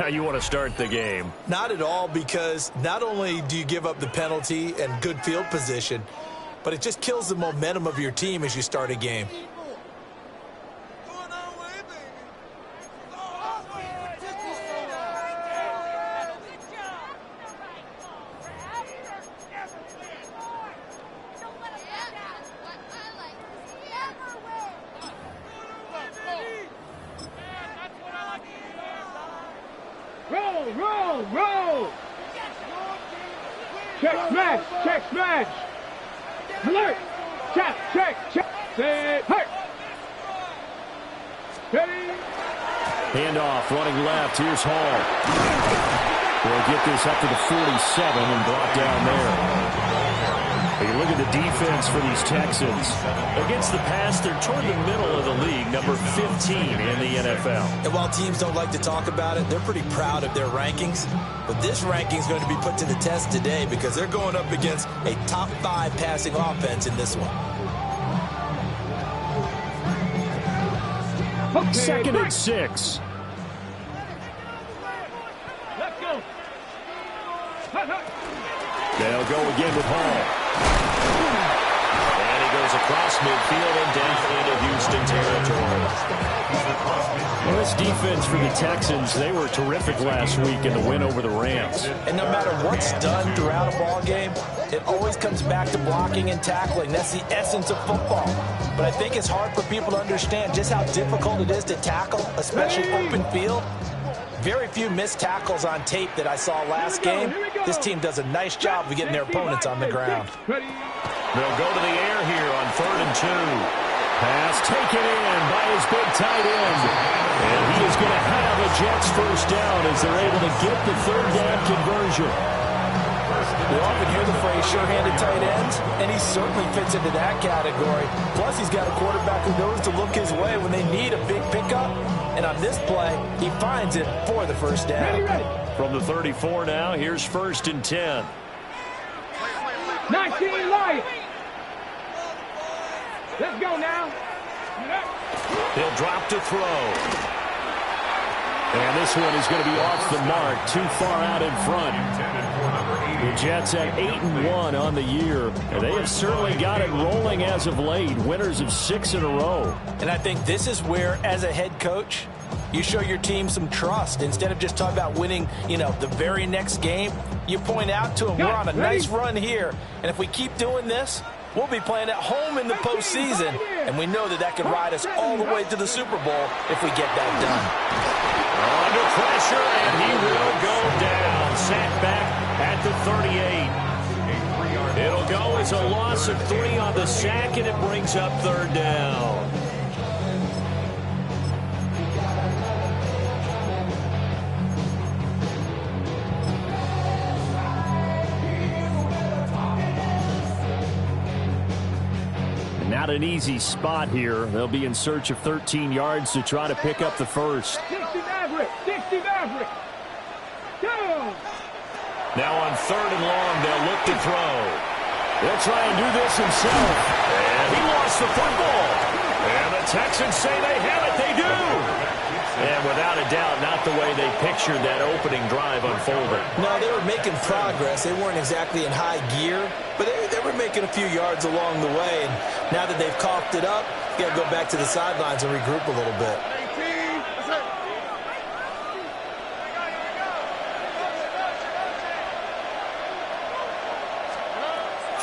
how you want to start the game. Not at all, because not only do you give up the penalty and good field position, but it just kills the momentum of your team as you start a game. Roll! Check, smash! Alert! Check! Set, hurt! Ready? Handoff, running left. Here's Hall. Will get this up to the 47 and brought down there. You look at the defense for these Texans. Against the pass, they're toward the middle of the league, number 15 in the NFL. And while teams don't like to talk about it, they're pretty proud of their rankings. But this ranking is going to be put to the test today because they're going up against a top 5 passing offense in this one. Okay, 2nd and 6. Let's go. They'll go again with Hall. And he goes across midfield and down into Houston territory. Well, this defense for the Texans, they were terrific last week in the win over the Rams. And no matter what's done throughout a ball game, it always comes back to blocking and tackling. That's the essence of football. But I think it's hard for people to understand just how difficult it is to tackle, especially open field. Very few missed tackles on tape that I saw last game. This team does a nice job of getting their opponents on the ground. They'll go to the air here on 3rd and 2. Pass taken in by his big tight end. And he is going to have a Jets first down as they're able to get the 3rd down conversion. We often hear the phrase sure-handed tight ends, and he certainly fits into that category. Plus, he's got a quarterback who knows to look his way when they need a big pickup. And on this play, he finds it for the first down. From the 34 now, here's 1st and 10. 19 light. Let's go now. He'll drop to throw. And this one is going to be off the mark, too far out in front. The Jets at 8-1 on the year. And they have certainly got it rolling as of late. Winners of 6 in a row. And I think this is where, as a head coach, you show your team some trust. Instead of just talking about winning, the very next game, you point out to them, we're on a nice run here. And if we keep doing this, we'll be playing at home in the postseason. And we know that could ride us all the way to the Super Bowl if we get that done. Under pressure, and he will go down. Sacked back at the 38. It'll go as a loss of 3 on the sack, and it brings up 3rd down. Not an easy spot here. They'll be in search of 13 yards to try to pick up the first. 60 Maverick. Go! Now on 3rd and long, they'll look to throw. They'll try and do this himself. And he lost the football. And the Texans say they have it. They do. And without a doubt, not the way they pictured that opening drive unfolding. No, they were making progress. They weren't exactly in high gear, but they were making a few yards along the way. And now that they've coughed it up, you got to go back to the sidelines and regroup a little bit.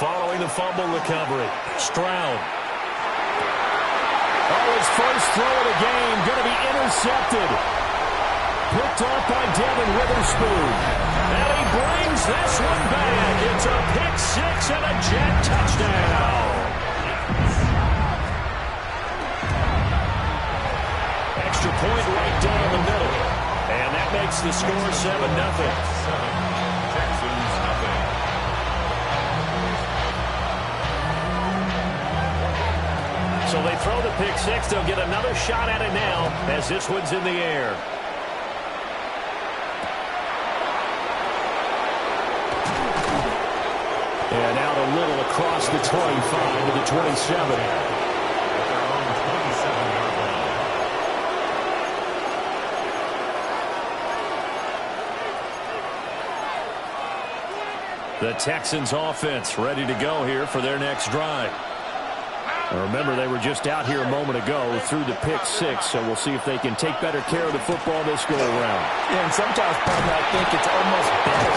Following the fumble recovery, Stroud. Oh, his first throw of the game going to be intercepted. Picked off by Devin Witherspoon. And he brings this one back. It's a pick 6 and a Jet touchdown. Extra point right down the middle. And that makes the score 7-0. So they throw the pick 6. They'll get another shot at it now as this one's in the air. And out a little across the 25 to the 27. The Texans offense ready to go here for their next drive. Remember, they were just out here a moment ago through the pick six, so we'll see if they can take better care of the football this go-around. Yeah, and sometimes, partner, I think it's almost better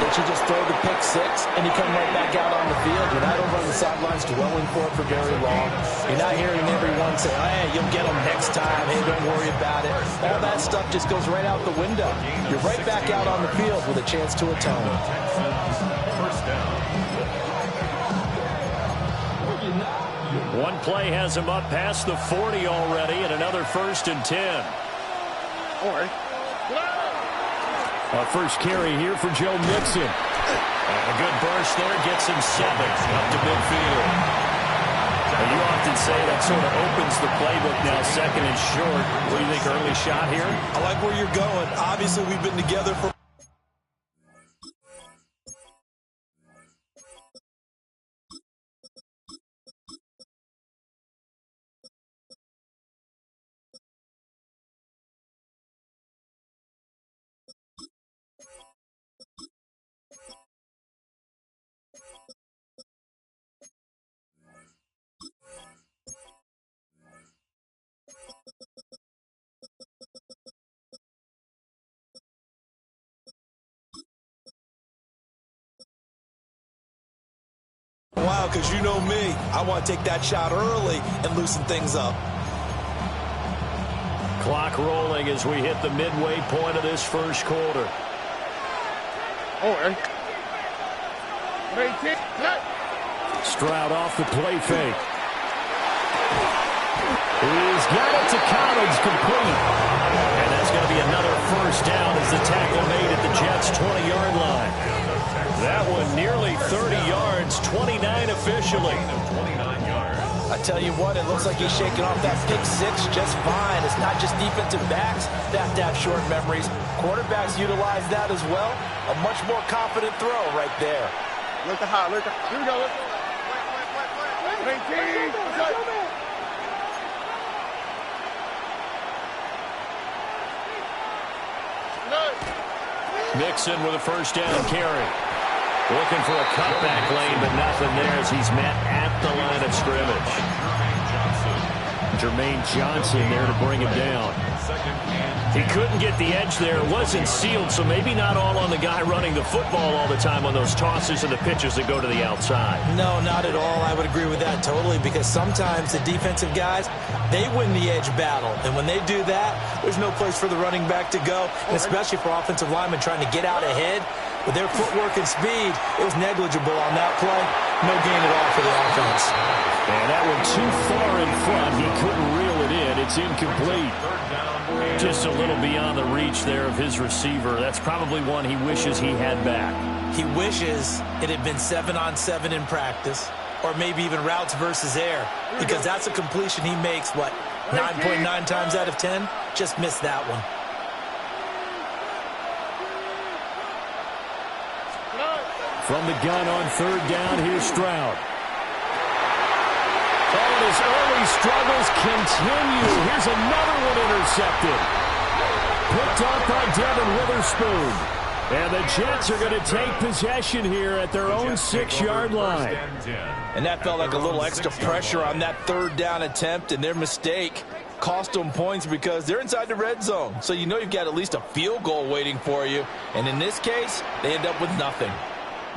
that you just throw the pick six and you come right back out on the field. You're not over on the sidelines dwelling for it for very long. You're not hearing everyone say, hey, you'll get them next time. Hey, don't worry about it. All that stuff just goes right out the window. You're right back out on the field with a chance to atone. First down. One play has him up past the 40 already, and another 1st and 10. A first carry here for Joe Mixon. And a good burst there gets him 7 up to midfield. And you often say that sort of opens the playbook now, 2nd and short. What do you think, early shot here? I like where you're going. Obviously, we've been together for wow, because you know me. I want to take that shot early and loosen things up. Clock rolling as we hit the midway point of this first quarter. Stroud off the play fake. He's got it to Collins, complete. And that's going to be another first down as the tackle made at the Jets' 20-yard line. That one nearly 30 yards, 29 officially. I tell you what, it looks like he's shaking off that pick six just fine. It's not just defensive backs that have to have short memories. Quarterbacks utilize that as well. A much more confident throw right there. Look at how, look at, here we go, look. Mixon with a first down carry. Looking for a cutback lane, but nothing there as he's met at the line of scrimmage. Jermaine Johnson there to bring him down. He couldn't get the edge there. It wasn't sealed, so maybe not all on the guy running the football all the time on those tosses and the pitches that go to the outside. No, not at all. I would agree with that totally, because sometimes the defensive guys, they win the edge battle. And when they do that, there's no place for the running back to go, and especially for offensive linemen trying to get out ahead. With their footwork and speed, it was negligible on that play. No gain at all for the offense. And that one too far in front. He couldn't reel it in. It's incomplete. Just a little beyond the reach there of his receiver. That's probably one he wishes he had back. He wishes it had been 7-on-7 in practice, or maybe even routes versus air, because that's a completion he makes, what, 9.9 times out of 10? Just missed that one. From the gun on 3rd down, here's Stroud. And his early struggles continue. Here's another one intercepted. Picked up by Devin Witherspoon. And the Jets are going to take possession here at their own 6-yard line. And that felt like a little extra pressure on that 3rd down attempt, and their mistake cost them points because they're inside the red zone. So you know you've got at least a field goal waiting for you. And in this case, they end up with nothing.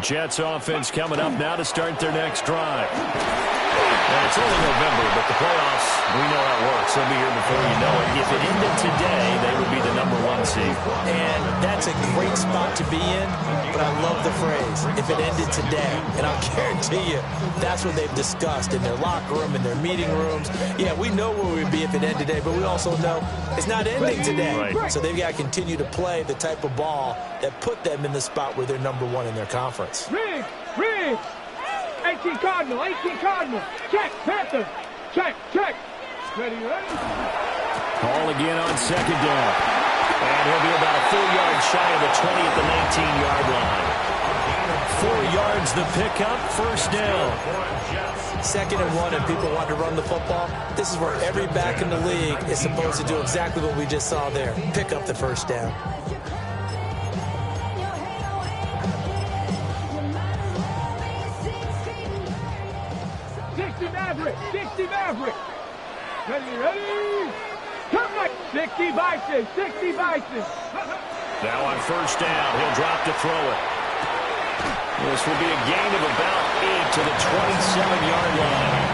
Jets offense coming up now to start their next drive. And it's only November, but the playoffs, we know how it works. They'll be here before you know it. If it ended today, they would be the #1 seed. And that's a great spot to be in, but I love the phrase, if it ended today. And I'll guarantee you, that's what they've discussed in their locker room, in their meeting rooms. Yeah, we know where we'd be if it ended today, but we also know it's not ending today. Right. So they've got to continue to play the type of ball that put them in the spot where they're #1 in their conference. Rig! 18 Cardinal, 18 Cardinal. Check, Panther. Check. Ready. Call again on 2nd down. And he'll be about a full yard shy of the 20 at the 19-yard line. 4 yards the pickup, 1st down. 2nd and 1, and people want to run the football. This is where every back in the league is supposed to do exactly what we just saw there. Pick up the 1st down. 60 Maverick. Ready? Come back. 60 Bison, 60 Bison. Now on first down, he'll drop to throw it. This will be a gain of about 8 to the 27-yard line.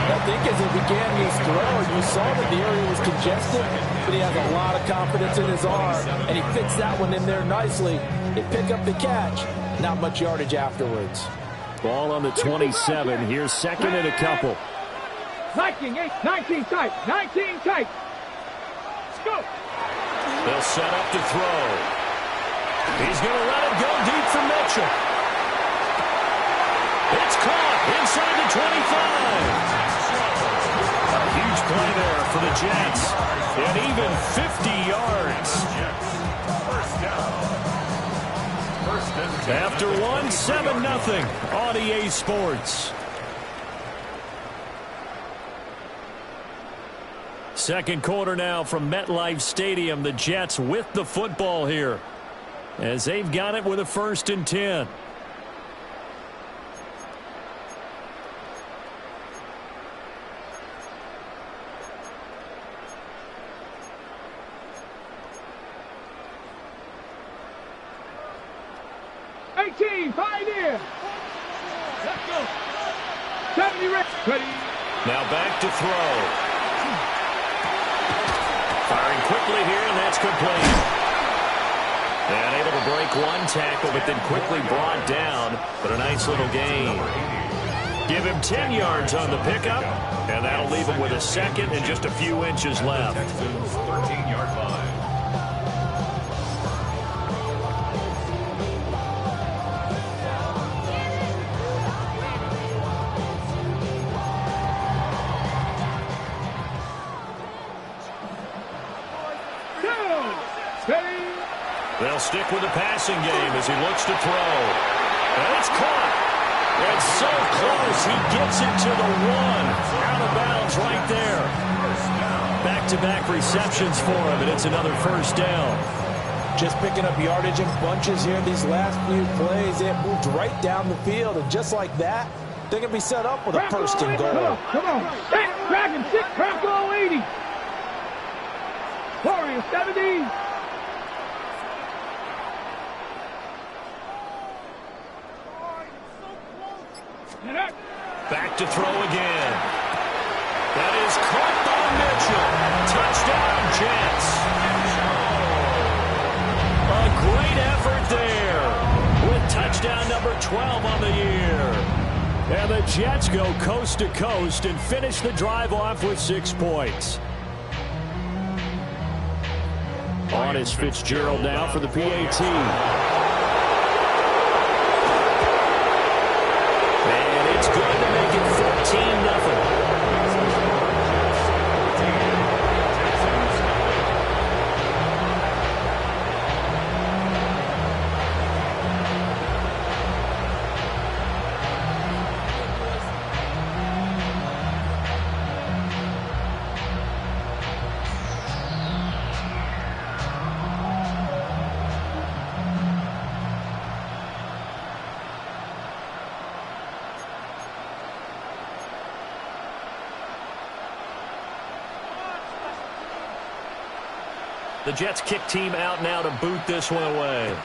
I think as he began his throw, you saw that the area was congested, but he has a lot of confidence in his arm, and he fits that one in there nicely. They pick up the catch. Not much yardage afterwards. Ball on the 27. Here's second and a couple. 19 tight. 19 tight. Let's go. They'll set up to throw. He's going to let it go deep for Mitchell. It's caught inside the 25. A huge play there for the Jets. And even 50 yards. After one, 7-0 on EA Sports. Second quarter now from MetLife Stadium. The Jets with the football here, as they've got it with a 1st and 10. Pioneer. Let's go. 70 ready. Now back to throw. Firing quickly here, and that's complete. And able to break one tackle, but then quickly brought down. But a nice little gain. Give him 10 yards on the pickup, and that'll leave him with a second and just a few inches left. 13-yard line. They'll stick with the passing game as he looks to throw. And it's caught. It's so close. He gets it to the 1. Out of bounds right there. Back-to-back receptions for him, and it's another first down. Just picking up yardage in bunches here these last few plays. It moved right down the field, and just like that, they can be set up with a 1st and goal. Come on. Dragon 6, Crackle 80. Warrior 70. Back to throw again. That is caught by Mitchell. Touchdown, Jets. A great effort there with touchdown number 12 on the year. And the Jets go coast to coast and finish the drive off with 6 points. On is Fitzgerald now for the PAT. It's good to make it 14-0. The Jets kick team out now to boot this one away.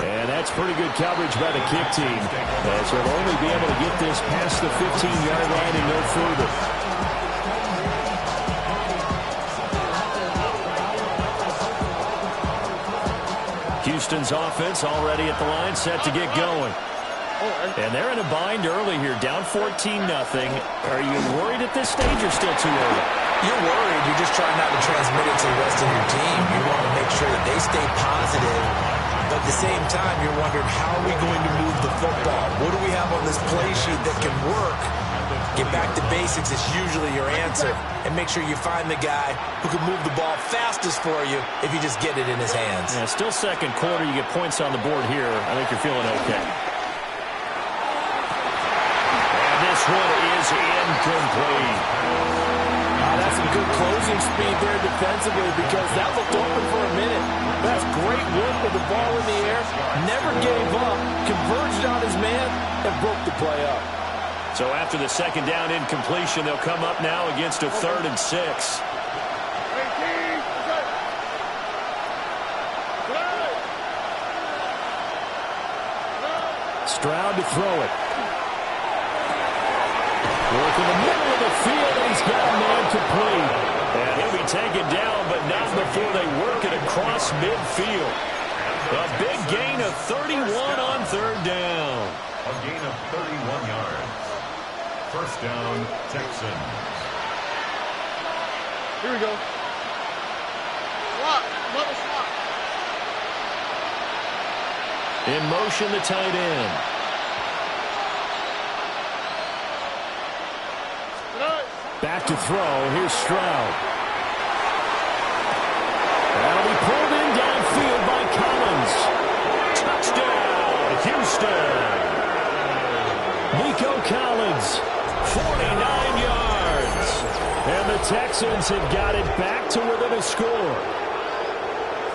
And that's pretty good coverage by the kick team, as they'll only be able to get this past the 15-yard line and no further. Houston's offense already at the line, set to get going. And they're in a bind early here, down 14-0. Are you worried at this stage or still too early? You're worried. You're just trying not to transmit it to the rest of your team. You want to make sure that they stay positive. But at the same time, you're wondering, how are we going to move the football? What do we have on this play sheet that can work? Get back to basics is usually your answer. And make sure you find the guy who can move the ball fastest for you if you just get it in his hands. Yeah, still second quarter. You get points on the board here. I think you're feeling okay. This one is incomplete. That's some good closing speed there defensively, because that looked open for a minute. That's great work with the ball in the air. Never gave up, converged on his man, and broke the play up. So after the second down incompletion, they'll come up now against a 3rd and 6. Stroud to throw it. Work in the middle of the field, and he's got a man complete. And he'll be taken down, but not before they work it across midfield. A big gain of 31 on 3rd down. A gain of 31 yards. 1st down, Texans. Here we go. Swap. Another swap. In motion, the tight end. Back to throw. Here's Stroud. That'll be pulled in downfield by Collins. Touchdown, Houston. Nico Collins, 49 yards. And the Texans have got it back to within a score.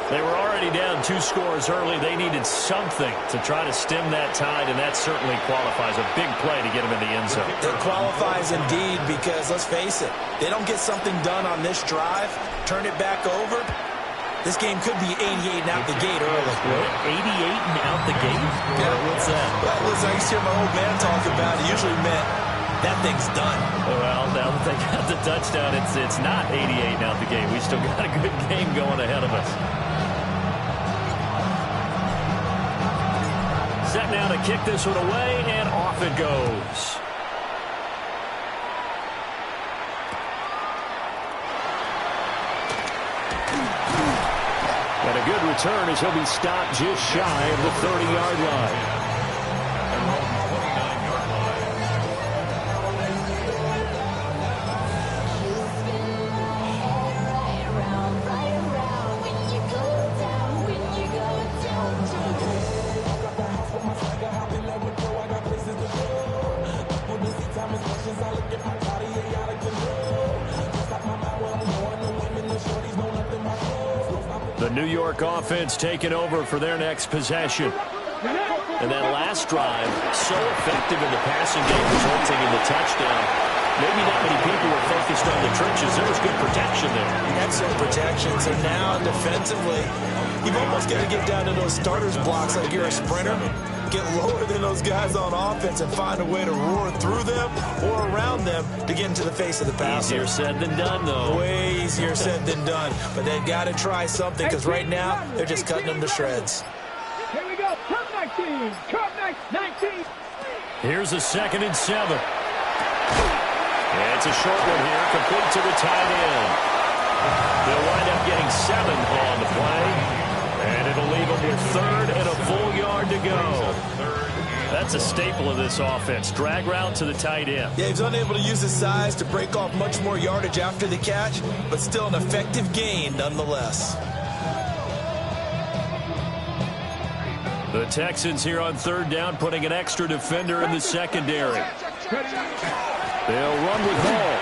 They were already down 2 scores early. They needed something to try to stem that tide, and that certainly qualifies. A big play to get them in the end zone. It qualifies indeed because, let's face it, they don't get something done on this drive, turn it back over, this game could be 88 and out the gate early. 88 and out the gate? Yeah. What's that? Well, listen, I used to hear my old man talk about it. It usually meant that thing's done. Well, now that they got the touchdown, it's not 88 and out the gate. We still got a good game going ahead of us. Set now to kick this one away, and off it goes. And a good return as he'll be stopped just shy of the 30-yard line. The New York offense taking over for their next possession. And that last drive, so effective in the passing game, resulting in the touchdown. Maybe not many people were focused on the trenches. There was good protection there. Excellent protection. So now defensively, you've almost got to get down to those starters blocks like you're a sprinter. Get lower than those guys on offense and find a way to roar through them or around them to get into the face of the passer. Easier said than done, though. Way easier said than done. But they've got to try something because right now they're just cutting them to shreds. Here we go. Turn 19. Turn 19. Here's a 2nd and 7. And it's a short one here, complete to the tight end. They'll wind up getting 7 on the play. And it'll leave them with 3rd and a full yard to go. That's a staple of this offense. Drag route to the tight end. Yeah, he's unable to use his size to break off much more yardage after the catch, but still an effective gain nonetheless. The Texans here on 3rd down, putting an extra defender in the secondary. They'll run with Hall.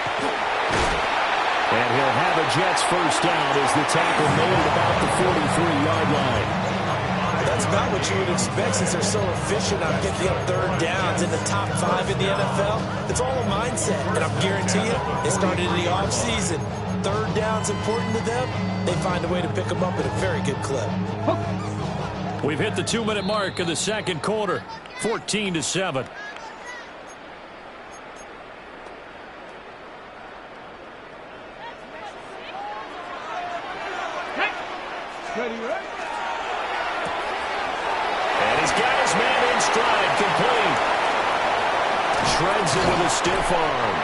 And he'll have a Jets first down as the tackle made at about the 43-yard line. That's about what you would expect since they're so efficient on picking up 3rd downs in the top 5 in the NFL. It's all a mindset, and I guarantee you, it started in the offseason. 3rd down's important to them. They find a way to pick them up at a very good clip. We've hit the 2-minute mark of the second quarter, 14-7. Ready, ready. And he's got his man in stride, complete. Shreds it with a stiff arm.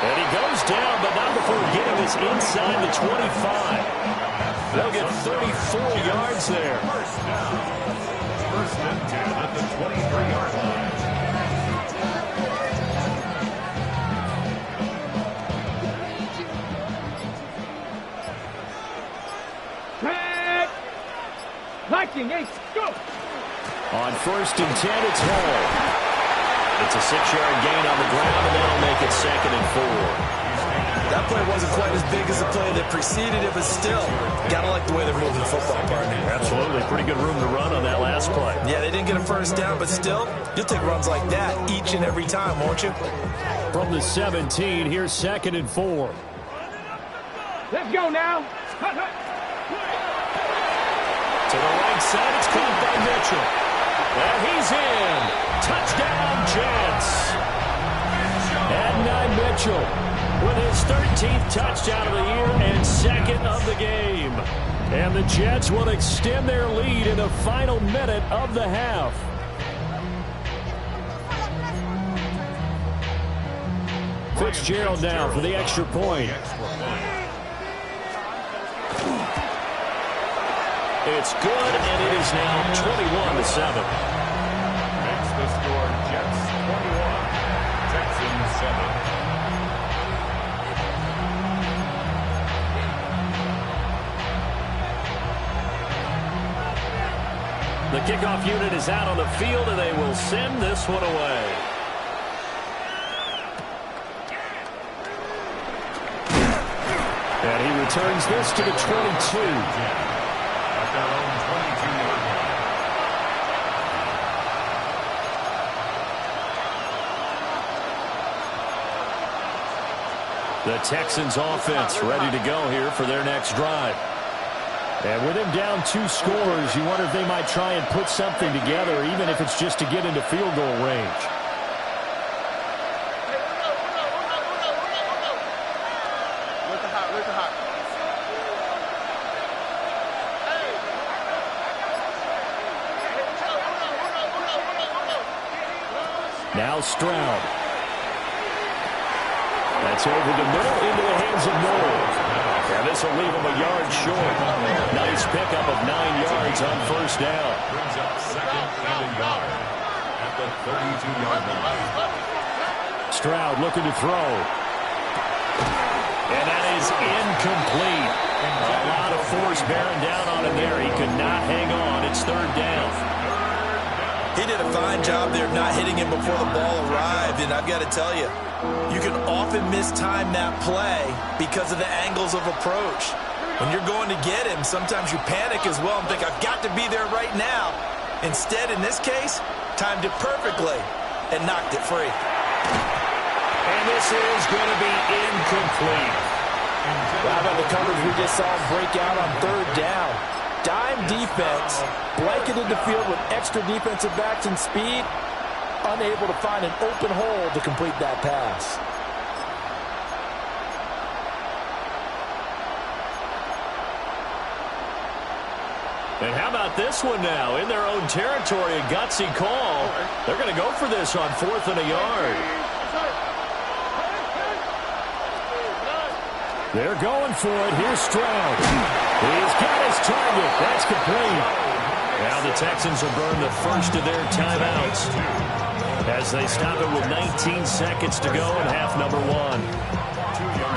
And he goes down, but not before getting this inside the 25. They'll get 34 yards there. First down. 1st and 10 at the 23-yard line. Viking 8, go! On 1st and 10, it's Hall. It's a 6-yard gain on the ground, and that'll make it 2nd and 4. That play wasn't quite as big as the play that preceded it, but still, got to like the way they're moving the football, partner. Absolutely. Pretty good room to run on that last play. Yeah, they didn't get a first down, but still, you'll take runs like that each and every time, won't you? From the 17, here's 2nd and 4. Let's go now. To the right side, it's caught by Mitchell. And he's in. Touchdown, Jets. And Mitchell with his 13th touchdown of the year and 2nd of the game. And the Jets will extend their lead in the final minute of the half. Fitzgerald now for the extra point. It's good, and it is now 21-7. Makes the score Jets 21, Texans 7. The kickoff unit is out on the field, and they will send this one away. And he returns this to the 22. At their own 22-yard line. The Texans offense ready to go here for their next drive. And with him down 2 scores, you wonder if they might try and put something together, even if it's just to get into field goal range. Now Stroud. That's over the middle into the hands of Norwood. And this will leave him a yard short. Nice pickup of 9 yards on first down. Brings up 2nd and a yard at the 32-yard line. Stroud looking to throw. And that is incomplete. A lot of force bearing down on him there. He could not hang on. It's 3rd down. He did a fine job there not hitting him before the ball arrived, and I've got to tell you, you can often mistime that play because of the angles of approach. When you're going to get him, sometimes you panic as well and think, I've got to be there right now. Instead, in this case, timed it perfectly and knocked it free. And this is going to be incomplete. How about the coverage we just saw him break out on 3rd down? Dime defense, blanketed the field with extra defensive backs and speed, unable to find an open hole to complete that pass. And how about this one now? In their own territory, a gutsy call. They're going to go for this on 4th and a yard. They're going for it. Here's Stroud. He's got his target. That's complete. Now the Texans will burn the first of their timeouts as they stop it with 19 seconds to go in half number 1.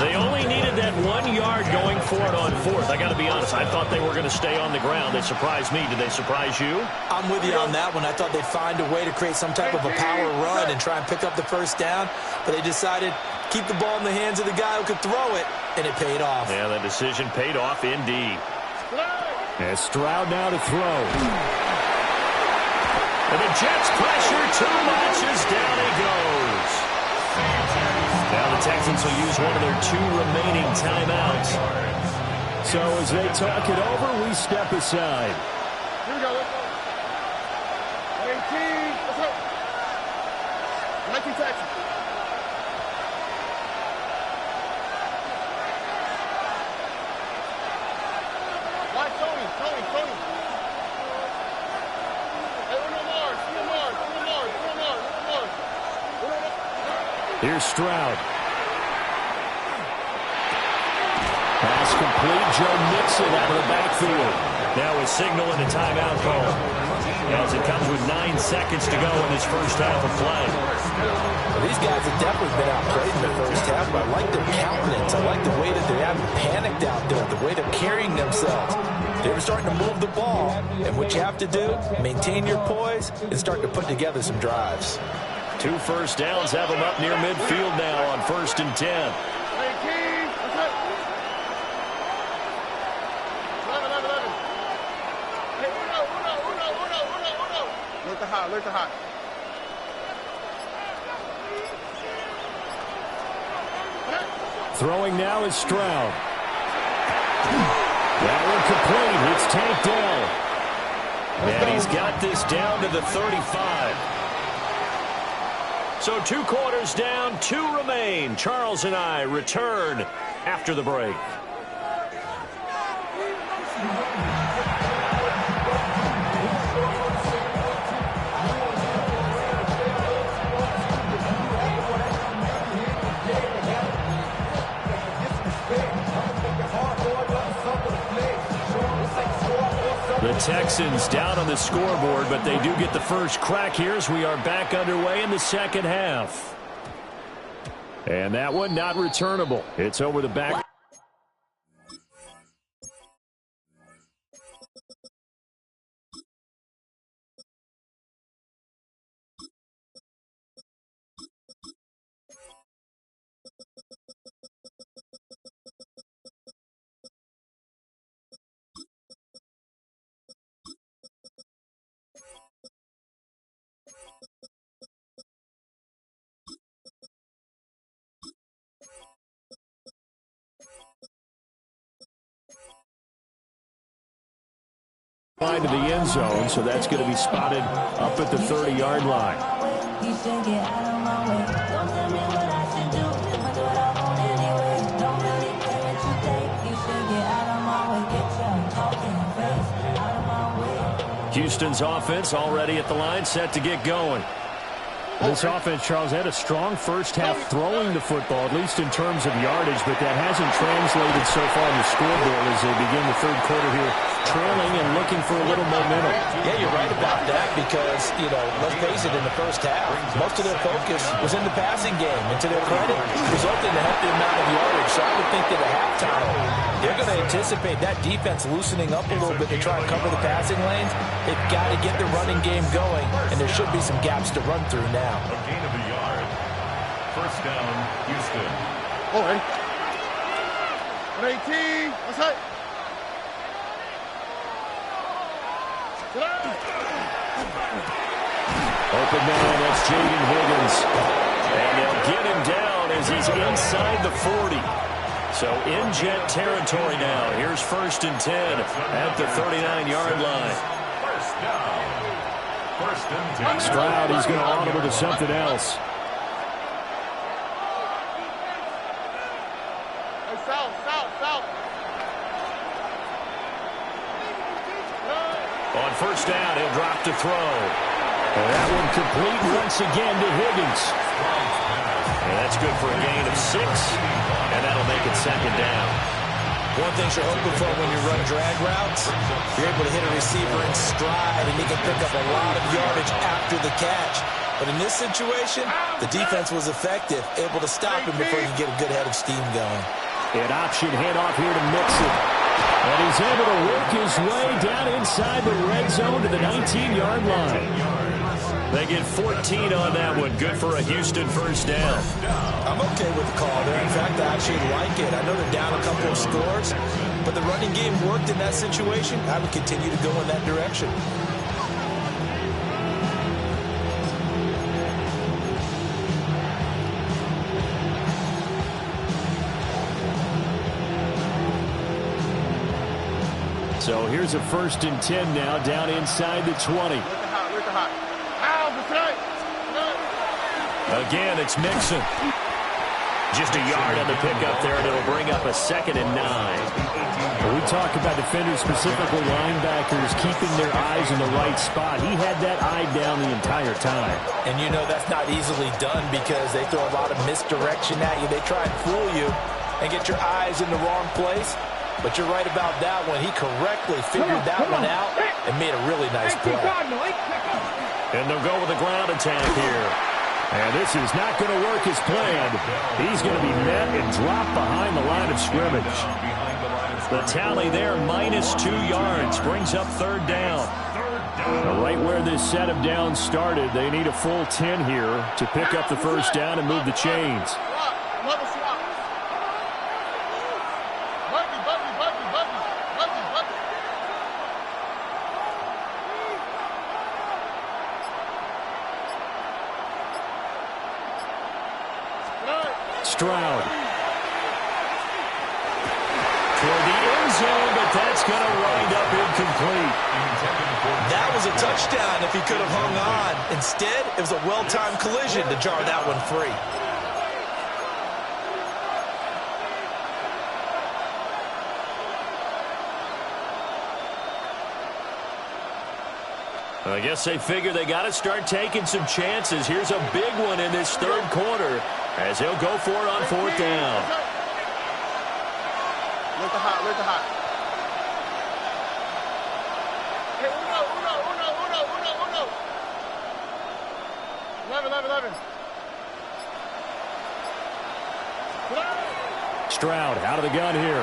They only needed that 1 yard going for it on 4th. I got to be honest, I thought they were going to stay on the ground. They surprised me. Did they surprise you? I'm with you on that one. I thought they'd find a way to create some type of a power run and try and pick up the first down, but they decided keep the ball in the hands of the guy who could throw it, and it paid off. Yeah, the decision paid off indeed. As Stroud now to throw. And the Jets pressure too much as down he goes. Now the Texans will use one of their 2 remaining timeouts. So as they talk it over, we step aside. Here we go. 18. Let's go. 19 Texans. Here's Stroud. Pass complete. Joe Mixon out of the backfield. Now a signal and a timeout call. As it comes with 9 seconds to go in this first half of play. Well, these guys have definitely been outplayed in the first half, but I like their countenance. I like the way that they haven't panicked out there, the way they're carrying themselves. They're starting to move the ball, and what you have to do, maintain your poise and start to put together some drives. 2 first downs have them up near midfield now on 1st and 10. Alert the hot. Throwing now is Stroud. That one complete. It's tanked down. And he's got this down to the 35. So 2 quarters down, 2 remain. Charles and I return after the break. The Texans down on the scoreboard, but they do get the first crack here as we are back underway in the second half. And that one not returnable. It's over the back. Line to the end zone, so that's going to be spotted up at the 30-yard line. Houston's offense already at the line, set to get going. This offense, Charles, had a strong first half throwing the football, at least in terms of yardage, but that hasn't translated so far on the scoreboard as they begin the third quarter here, trailing and looking for a little momentum. Yeah, you're right about that because, let's face it, in the first half, most of their focus was in the passing game, and to their credit, resulted in a hefty amount of yardage. So I would think that at halftime, they're going to anticipate that defense loosening up a little bit to try and cover the passing lanes. They've got to get the running game going, and there should be some gaps to run through now. A gain of a yard. First down, Houston. Oh, ready? 118. What's that? Open man, that's Jaden Higgins. And they'll get him down as he's inside the 40. So in jet territory now. Here's 1st and 10 at the 39-yard line. First down. First and 10. Stroud, he's going to audible to something else. South. On first down, he'll drop to throw. And that one complete once again to Higgins. And that's good for a gain of 6. And that'll make it second down. One thing you're hoping for when you run drag routes, you're able to hit a receiver in stride, and he can pick up a lot of yardage after the catch. But in this situation, the defense was effective, able to stop him before he could get a good head of steam going. An option handoff here to Mixon. And he's able to work his way down inside the red zone to the 19-yard line. They get 14 on that one. Good for a Houston first down. I'm okay with the call there. In fact, I actually like it. I know they're down a couple of scores, but the running game worked in that situation. I would continue to go in that direction. So here's a 1st and 10 now, down inside the 20. Where's the hot? Again, it's Mixon. Just a yard on the pickup there, and it'll bring up a 2nd and 9. We talk about defenders, specifically linebackers, keeping their eyes in the right spot. He had that eye down the entire time. And you know that's not easily done because they throw a lot of misdirection at you. They try and fool you and get your eyes in the wrong place. But you're right about that one. He correctly figured that one out and made a really nice play. And they'll go with a ground attack here. And this is not going to work as planned. He's going to be met and dropped behind the line of scrimmage. The tally there, -2 yards, brings up 3rd down. Now, right where this set of downs started, they need a full 10 here to pick up the first down and move the chains. Stroud. Toward the end zone, but that's going to wind up incomplete. That was a touchdown if he could have hung on. Instead, it was a well-timed collision to jar that one free. I guess they figure they got to start taking some chances. Here's a big one in this third quarter as he'll go for it on fourth down. Where's the hot? Where's the hot? Hey, uno. 11. Stroud out of the gun here.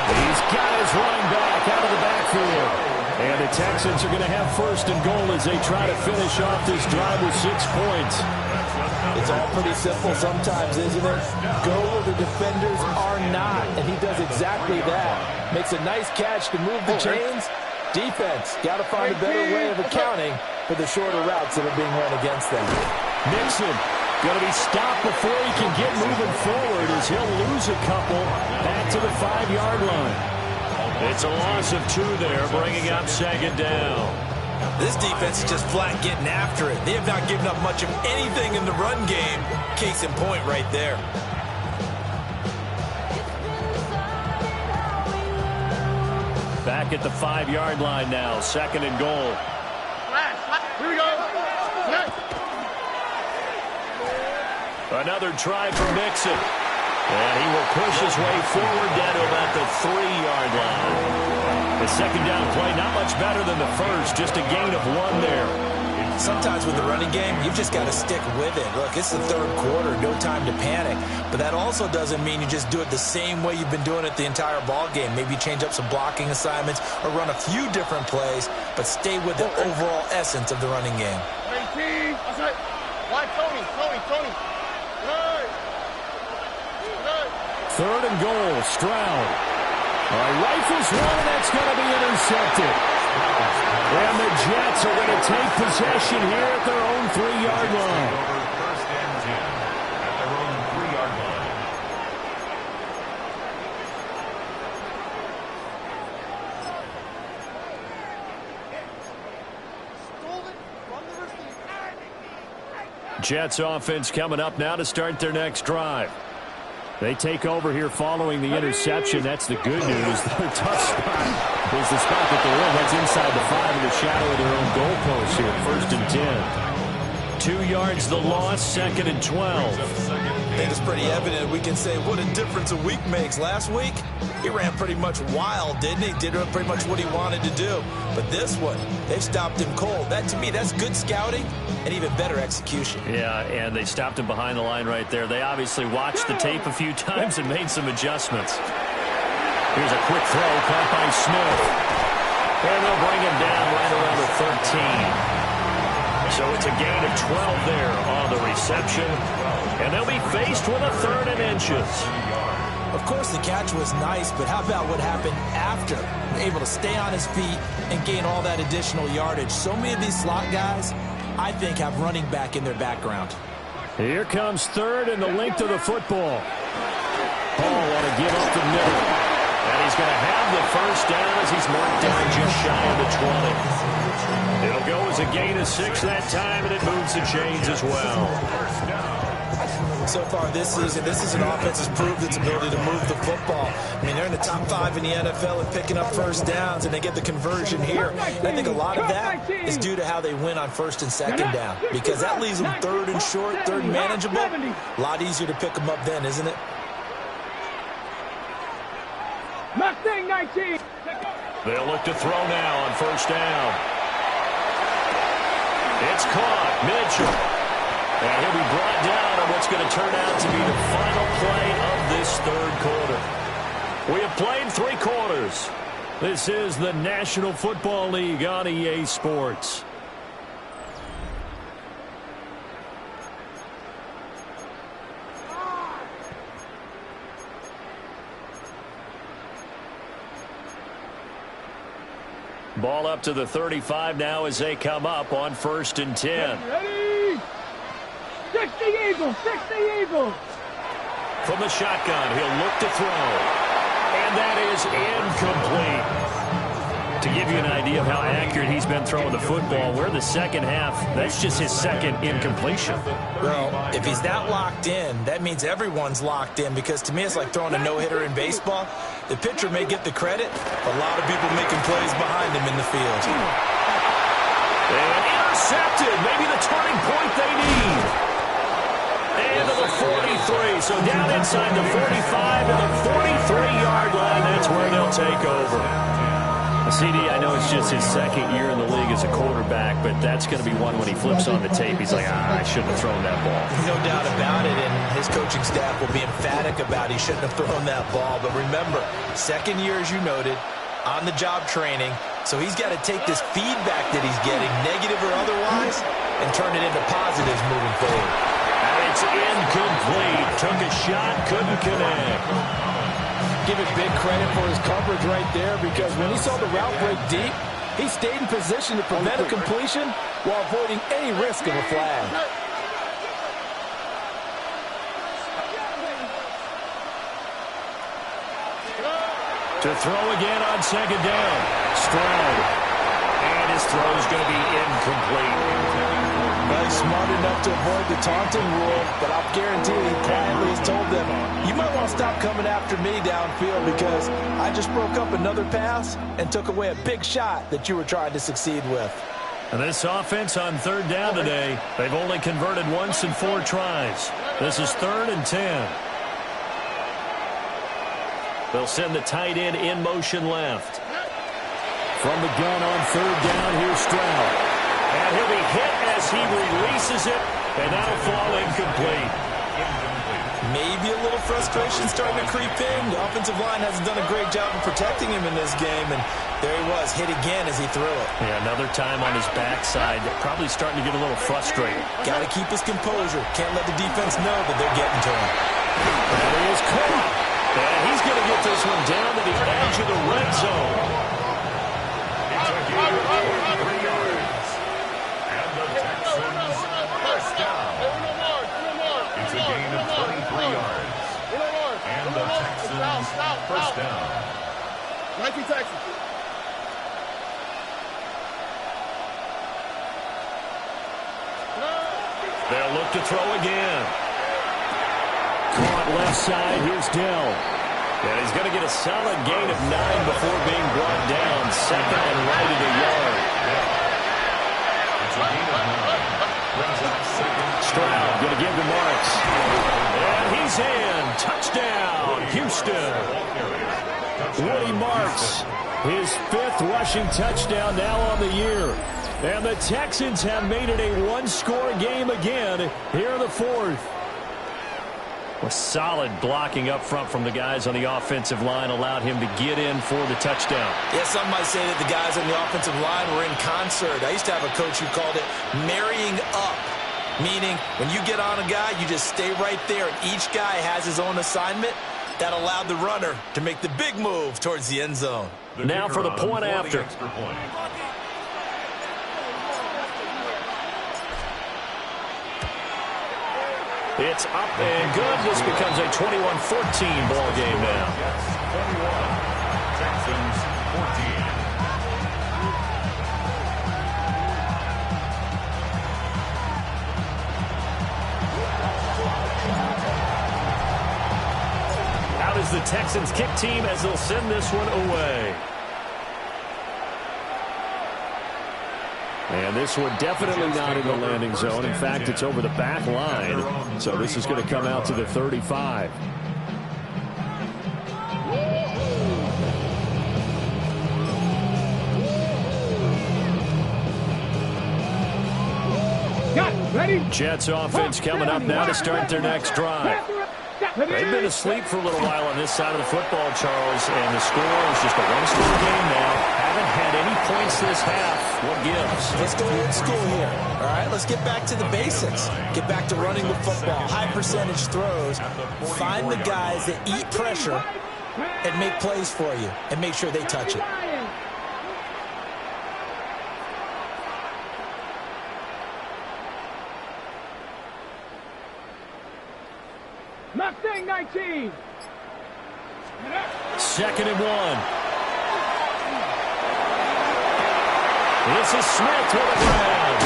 He's got his running back out of the backfield. And the Texans are going to have first and goal as they try to finish off this drive with 6 points. It's all pretty simple sometimes, isn't it? Go where the defenders are not, and he does exactly that. Makes a nice catch to move the chains. Defense, got to find a better way of accounting for the shorter routes that are being run against them. Mixon going to be stopped before he can get moving forward as he'll lose a couple back to the 5-yard line. It's a loss of 2 there, bringing up second down. This defense is just flat getting after it. They have not given up much of anything in the run game. Case in point right there. Back at the 5-yard line now, second and goal. Here we go. Another try for Mixon. And he will push his way forward down to about the 3-yard line. The second down play, not much better than the first, just a gain of 1 there. Sometimes with the running game, you've just got to stick with it. Look, it's the third quarter, no time to panic. But that also doesn't mean you just do it the same way you've been doing it the entire ball game. Maybe change up some blocking assignments or run a few different plays, but stay with the overall essence of the running game. Why, Tony? Third and goal, Stroud. Rifles one, and that's going to be intercepted. And the Jets are going to take possession here at their own 3-yard line. First and 10 at their own 3-yard line. Jets offense coming up now to start their next drive. They take over here following the interception. That's the good news. Their tough spot is the spot that they're in. That's inside the 5 in the shadow of their own goalpost here. First and 10. 2 yards the loss, second and 12. I think it's pretty evident. We can say what a difference a week makes. Last week, he ran pretty much wild, didn't he? Did pretty much what he wanted to do. But this one, they've stopped him cold. That, to me, that's good scouting and even better execution. Yeah, and they stopped him behind the line right there. They obviously watched the tape a few times and made some adjustments. Here's a quick throw caught by Smith. And they'll bring him down right around the 13. So it's a gain of 12 there on the reception. And they'll be faced with a 3rd and inches. Of course, the catch was nice, but how about what happened after? Able to stay on his feet and gain all that additional yardage. So many of these slot guys, I think, have running back in their background. Here comes 3rd and the length of the football. Hall want to give up the middle. And he's going to have the first down as he's marked down just shy of the 20. It'll go as a gain of 6 that time, and it moves the chains as well. So far this season, this is an offense that's proved its ability to move the football. I mean, they're in the top 5 in the NFL at picking up first downs, and they get the conversion here. And I think a lot of that is due to how they win on 1st and 2nd down, because that leaves them 3rd and short, 3rd and manageable. A lot easier to pick them up then, isn't it? Mustang 19. They'll look to throw now on 1st down. It's caught. Mitchell. And he'll be brought down on what's going to turn out to be the final play of this 3rd quarter. We have played 3 quarters. This is the National Football League on EA Sports. Ball up to the 35 now as they come up on 1st and 10. Ready? 60 Eagles, 60 Eagles. From the shotgun, he'll look to throw. And that is incomplete. To give you an idea of how accurate he's been throwing the football, we're the second half. That's just his second incompletion. Well, if he's that locked in, that means everyone's locked in, because to me it's like throwing a no-hitter in baseball. The pitcher may get the credit, but a lot of people making plays behind him in the field. And intercepted. Maybe the turning point they need. And to the 43. So down inside the 45 to the 43-yard line. That's where they'll take over. CD, I know it's just his second year in the league as a quarterback, but that's going to be one when he flips on the tape. He's like, I shouldn't have thrown that ball. No doubt about it, and his coaching staff will be emphatic about he shouldn't have thrown that ball. But remember, second year, as you noted, on-the-job training, so he's got to take this feedback that he's getting, negative or otherwise, and turn it into positives moving forward. And it's incomplete. Took a shot, couldn't connect. Give it big credit for his coverage right there, because when he saw the route break deep, he stayed in position to prevent a completion while avoiding any risk of a flag. To throw again on second down. Stroud. And his throw is going to be incomplete. Well, he's smart enough to avoid the taunting rule, but I'll guarantee he quietly has told them, you might want to stop coming after me downfield, because I just broke up another pass and took away a big shot that you were trying to succeed with. And this offense on third down today, they've only converted once in 4 tries. This is 3rd and 10. They'll send the tight end in motion left. From the gun on third down, here's Stroud. And he'll be hit as he releases it, and that'll fall incomplete. Maybe a little frustration starting to creep in. The offensive line hasn't done a great job of protecting him in this game, and there he was, hit again as he threw it. Yeah, another time on his backside, probably starting to get a little frustrated. Got to keep his composure. Can't let the defense know that they're getting to him. That is caught. And he's going to get this one down to the edge of the red zone. It's a gain of 3 yards. And the Texans first down. It's a gain of 23 yards. And the Texans first down. 19 Texans. They'll look to throw again. Caught left side. Here's Dell. And he's going to get a solid gain of 9 before being brought down. Second and right at a yard. It's a gain of 9. Brings up second. Stroud going to give to Marks. And he's in. Touchdown, Houston. Woody Marks, his 5th rushing touchdown now on the year. And the Texans have made it a one-score game again here in the 4th. With solid blocking up front from the guys on the offensive line allowed him to get in for the touchdown. Yeah, some might say that the guys on the offensive line were in concert. I used to have a coach who called it marrying up, meaning when you get on a guy, you just stay right there, and each guy has his own assignment. That allowed the runner to make the big move towards the end zone. Now for the point after. It's up and good. This becomes a 21-14 ball game now. 21. Texans 14. Out is the Texans kick team as they'll send this one away. And this one definitely not in the landing zone. In fact, it's over the back line. So this is going to come out to the 35. Ready? Jets offense coming up now to start their next drive. They've been asleep for a little while on this side of the football, Charles, and the score is just a one-score game now. Haven't had any points this half. What gives? Let's go old school here. All right, let's get back to the basics. Get back to running the football, high percentage throws. Find the guys that eat pressure and make plays for you, and make sure they touch it. 14. Second and 1. This is Smith with a grab.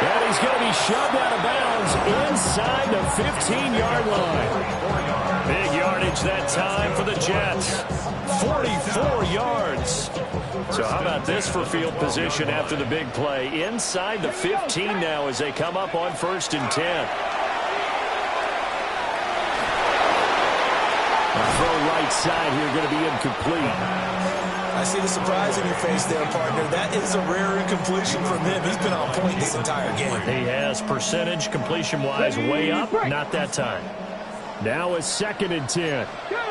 And he's going to be shoved out of bounds inside the 15-yard line. Big yardage that time for the Jets. 44 yards. So how about this for field position after the big play? Inside the 15 now as they come up on 1st and 10. Throw right side here going to be incomplete. I see the surprise in your face there, partner. That is a rare incompletion from him. He's been on point this entire game. He has percentage completion-wise way up. Not that time. Now it's 2nd and 10. Go!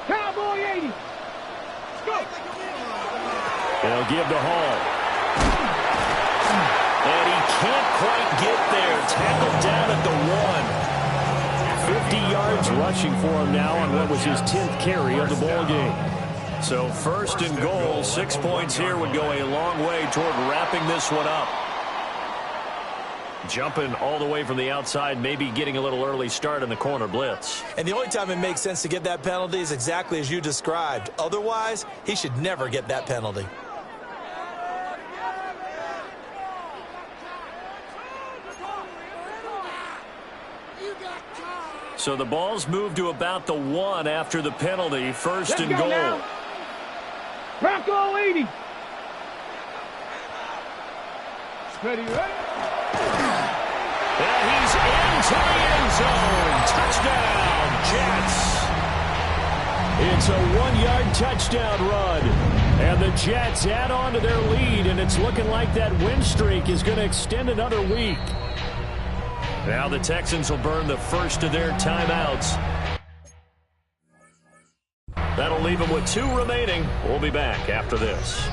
Cowboy 80. Go! They'll give to Hall. And he can't quite get there. Tackled down at the 1. 50 yards rushing for him now on what was his 10th carry of the ball game. So 1st and goal, 6 points here would go a long way toward wrapping this one up. Jumping all the way from the outside, maybe getting a little early start in the corner blitz. And the only time it makes sense to get that penalty is exactly as you described. Otherwise, he should never get that penalty. So the ball's moved to about the 1 after the penalty. 1st and goal. Now. Bronco 80. Ready, ready. And he's into the end zone. Touchdown, Jets. It's a 1-yard touchdown run. And the Jets add on to their lead, and it's looking like that win streak is going to extend another week. Now the Texans will burn the first of their timeouts. That'll leave them with 2 remaining. We'll be back after this.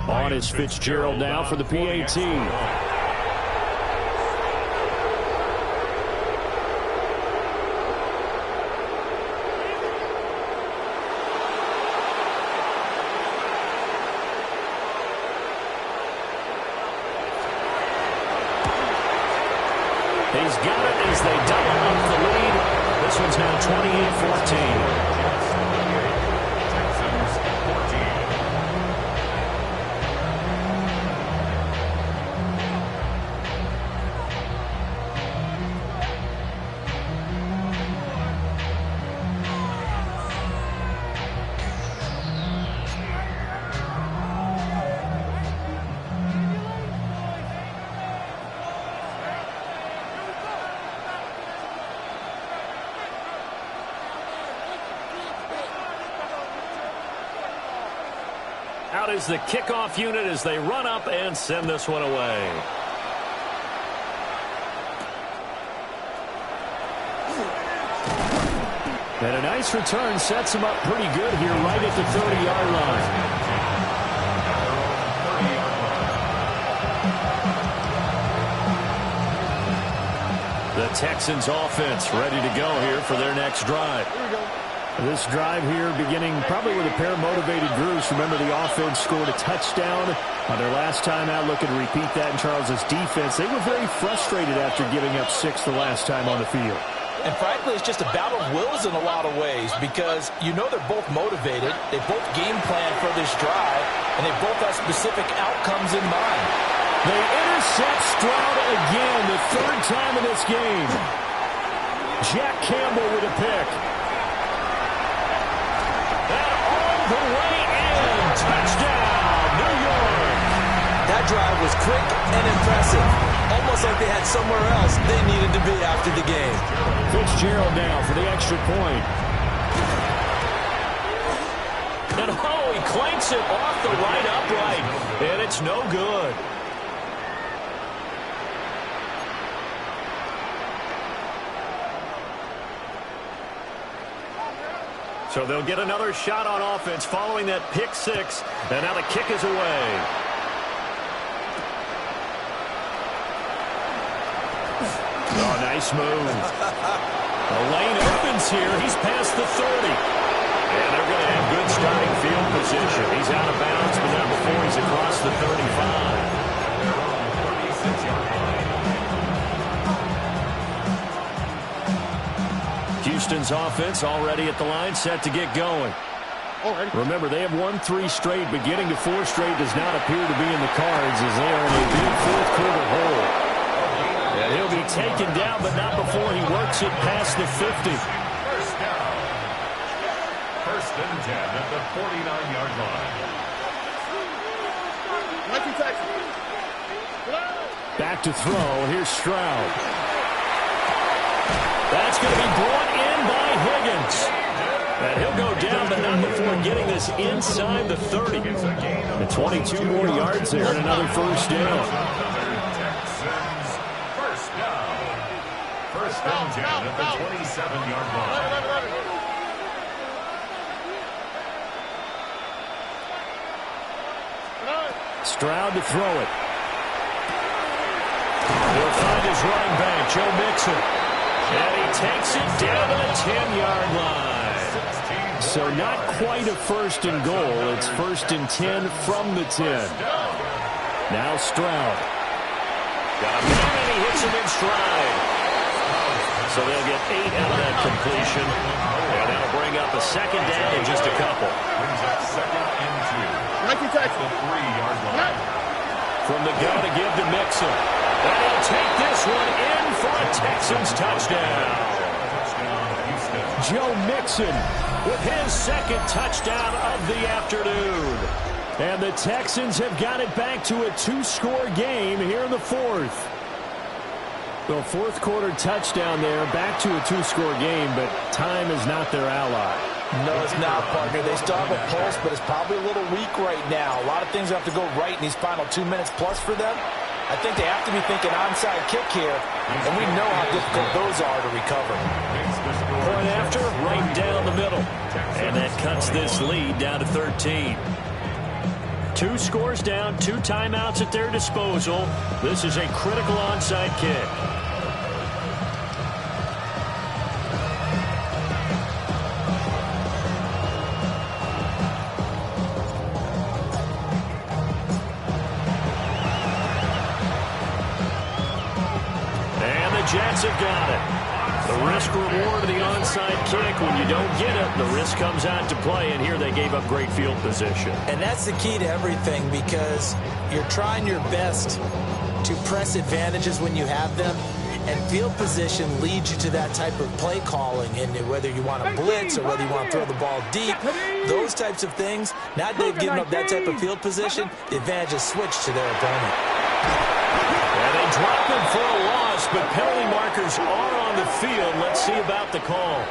On is Fitzgerald now for the PAT. He's got it as they double up the lead. This one's now 28-14. Out is the kickoff unit as they run up and send this one away. And a nice return sets him up pretty good here right at the 30-yard line. The Texans offense ready to go here for their next drive. Here we go. This drive here beginning probably with a pair of motivated Bruce. Remember, the offense scored a touchdown on their last time out. Looking to repeat that in Charles's defense. They were very frustrated after giving up 6 the last time on the field. And frankly, it's just a battle of wills in a lot of ways because you know they're both motivated. They both game plan for this drive, and they both have specific outcomes in mind. They intercept Stroud again, the 3rd time in this game. Jack Campbell with a pick. The way in. Touchdown, New York. That drive was quick and impressive. Almost like they had somewhere else they needed to be after the game. Fitzgerald now for the extra point. And oh, he clanks it off the right upright. And it's no good. So they'll get another shot on offense following that pick 6. And now the kick is away. Oh, nice move. The lane opens here. He's past the 30. And they're going to have good starting field position. He's out of bounds, but not before he's across the 35. Houston's offense already at the line, set to get going. Remember, they have won 3 straight, but getting to 4 straight does not appear to be in the cards as they are in a big fourth-quarter hole. And he'll be taken down, but not before he works it past the 50. First down. First and 10 at the 49-yard line. Back to throw. Here's Stroud. That's going to be brought in by Higgins. And he'll go down, but not before getting this inside the 30. And 22 more yards there and another first down. Texans first down. First and 10 at the 27-yard line. Stroud to throw it. He'll find his running back, Joe Mixon. And he takes it down to the 10-yard line. So not quite a first and goal. It's first and 10 from the 10. Now Stroud. Got a man, and he hits him in stride. So they'll get 8 out of that completion. And that'll bring up a second down in just a couple. Brings up second and 2. Nike tackle. The 3-yard line. From the gun to give to Mixon. And he'll take this one in for a Texans touchdown. Joe Mixon with his second touchdown of the afternoon. And the Texans have got it back to a 2-score game here in the fourth. Well, fourth-quarter touchdown there, back to a 2-score game, but time is not their ally. No, it's not, partner. They still have a pulse, but it's probably a little weak right now. A lot of things have to go right in these final 2 minutes plus for them. I think they have to be thinking onside kick here, and we know how difficult those are to recover. Point after, right down the middle. And that cuts this lead down to 13. 2 scores down, 2 timeouts at their disposal. This is a critical onside kick. Jets have got it. The risk-reward of the onside kick. When you don't get it, the risk comes out to play, and here they gave up great field position. And that's the key to everything, because you're trying your best to press advantages when you have them, and field position leads you to that type of play calling, and whether you want to blitz or whether you want to throw the ball deep, those types of things. Now they've given up that type of field position, the advantage is switched to their opponent. And they drop him for a loss, but penalty markers are on the field. Let's see about the call.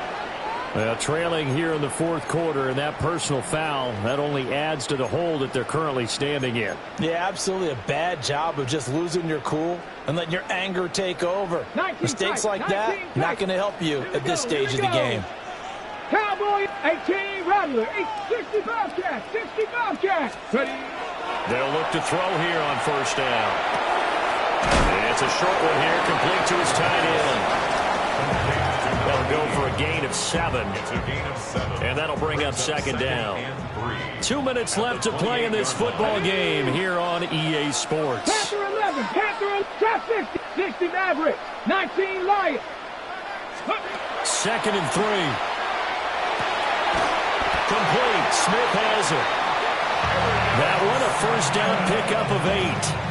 Well, trailing here in the fourth quarter, and that personal foul, that only adds to the hole that they're currently standing in. Yeah, absolutely a bad job of just losing your cool and letting your anger take over. Mistakes like that, not going to help you at this stage of the game. Cowboy, 18, Rattler, 65 catch, 65 catch. Ready? They'll look to throw here on first down. It's a short one here, complete to his tight end. They'll go for a gain of 7. And that'll bring up second down. 2 minutes left to play in this football game here on EA Sports. Panther 11, Panther 60, 60 Mavericks, 19 Lions. Second and 3. Complete. Smith has it. That one a first down pickup of 8.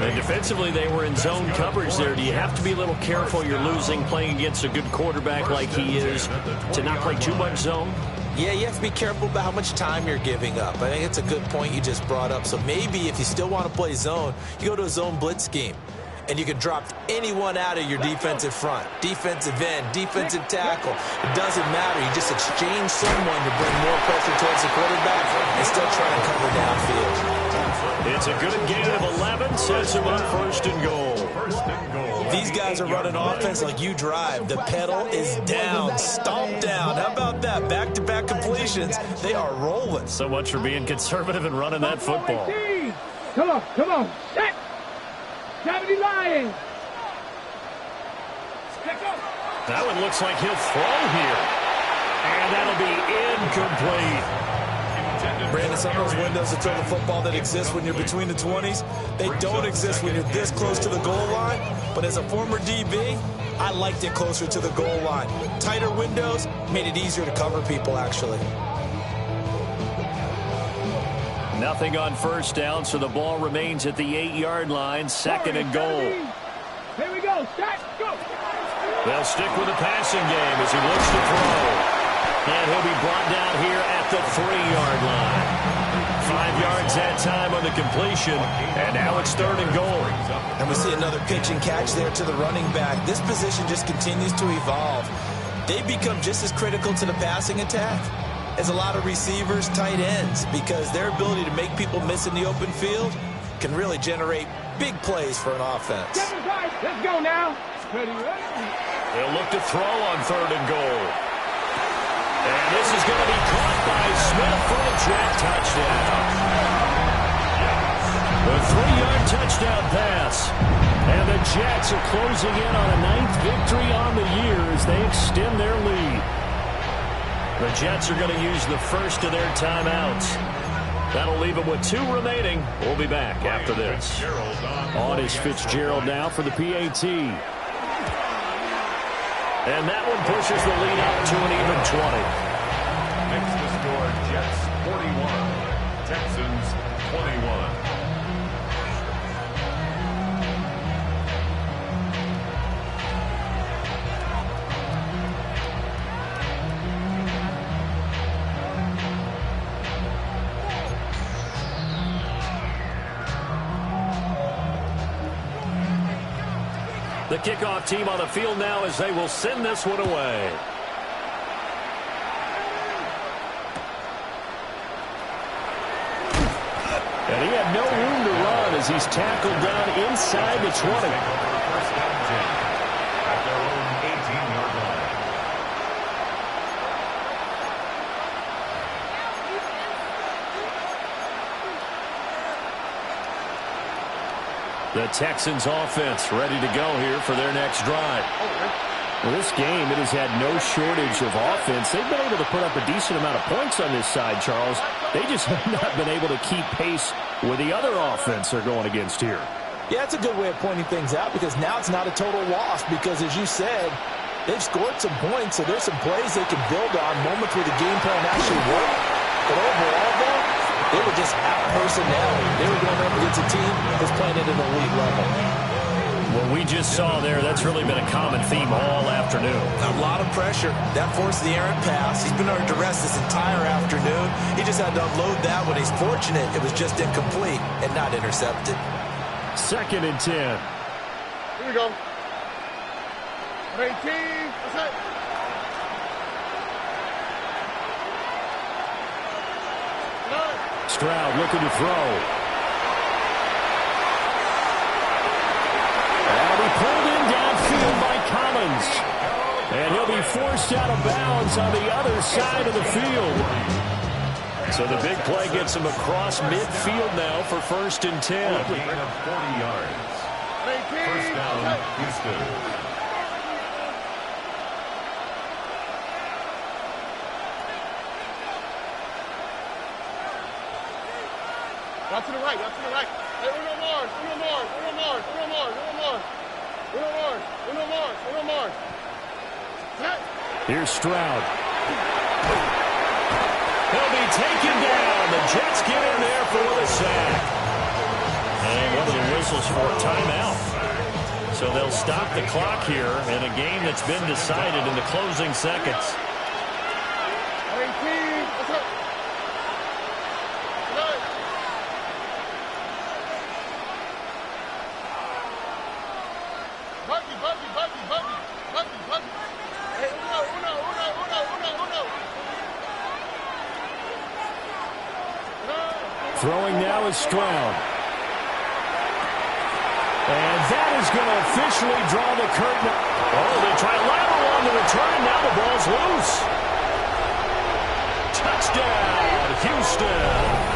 And defensively, they were in zone coverage there. Do you have to be a little careful? You're losing, playing against a good quarterback like he is, to not play too much zone? Yeah, you have to be careful about how much time you're giving up. I think it's a good point you just brought up. So maybe if you still want to play zone, you go to a zone blitz scheme. And you can drop anyone out of your defensive front. Defensive end, defensive tackle. It doesn't matter. You just exchange someone to bring more pressure towards the quarterback and still try to cover downfield. It's a good gain of 11. Sets him up first and goal. These guys are running offense like you drive. The pedal is down. Stomp down. How about that? Back-to-back completions. They are rolling. So much for being conservative and running that football. Come on, come on. Set. 70 Lions. That one looks like he'll throw here. And that'll be incomplete. Brandon, some of those windows to throw the football that exist when you're between the 20s, they don't exist when you're this close to the goal line. But as a former DB, I liked it closer to the goal line. Tighter windows made it easier to cover people, actually. Nothing on first down, so the ball remains at the 8-yard line, 2nd and goal. Here we go. Start. Go. They'll stick with the passing game as he looks to throw. And he'll be brought down here at the 3-yard line. 5 yards that time on the completion, and now it's 3rd and goal. And we see another pitch and catch there to the running back. This position just continues to evolve. They become just as critical to the passing attack as a lot of receivers, tight ends, because their ability to make people miss in the open field can really generate big plays for an offense. Let's go now. Ready. They'll look to throw on 3rd and goal. And this is going to be caught by Smith for a track touchdown. The 3-yard touchdown pass. And the Jets are closing in on a 9th victory on the year as they extend their lead. The Jets are going to use the first of their timeouts. That'll leave them with 2 remaining. We'll be back after this. On is Fitzgerald now for the PAT. And that one pushes the lead out to an even 20. Makes the score Jets 41, Texans 21. The kickoff team on the field now as they will send this one away. And he had no room to run as he's tackled down inside the 20. First down 10 at their own 18-yard line. The Texans offense ready to go here for their next drive. Well, this game, it has had no shortage of offense. They've been able to put up a decent amount of points on this side, Charles. They just have not been able to keep pace with the other offense they're going against here. Yeah, it's a good way of pointing things out because now it's not a total loss because, as you said, they've scored some points, so there's some plays they can build on, moments where the game plan actually worked. But overall, though, they were just out personnel. They were going up against a team that's playing at an elite level. What we just saw there, that's really been a common theme all afternoon. A lot of pressure. That forced the errant pass. He's been under duress this entire afternoon. He just had to unload that one. He's fortunate it was just incomplete and not intercepted. 2nd and 10. Here we go. 18. That's it. Stroud looking to throw. And he pulled in downfield by Collins. And he'll be forced out of bounds on the other side of the field. So the big play gets him across midfield now for 1st and 10. Gain of 40 yards. First down, Houston. Out to the right, out to the right. Hey, Uno Mars, Uno Mars, Uno Mars, Uno Mars, Uno Mars. Uno Mars, Uno Mars, Uno Mars. Here's Stroud. He'll be taken down. The Jets get in there for the sack. And one of the whistles for a timeout. So they'll stop the clock here in a game that's been decided in the closing seconds. 18. What's up? Throwing now is Stroud. And that is going to officially draw the curtain. Oh, they try lateral on the return. Now the ball's loose. Touchdown, Houston.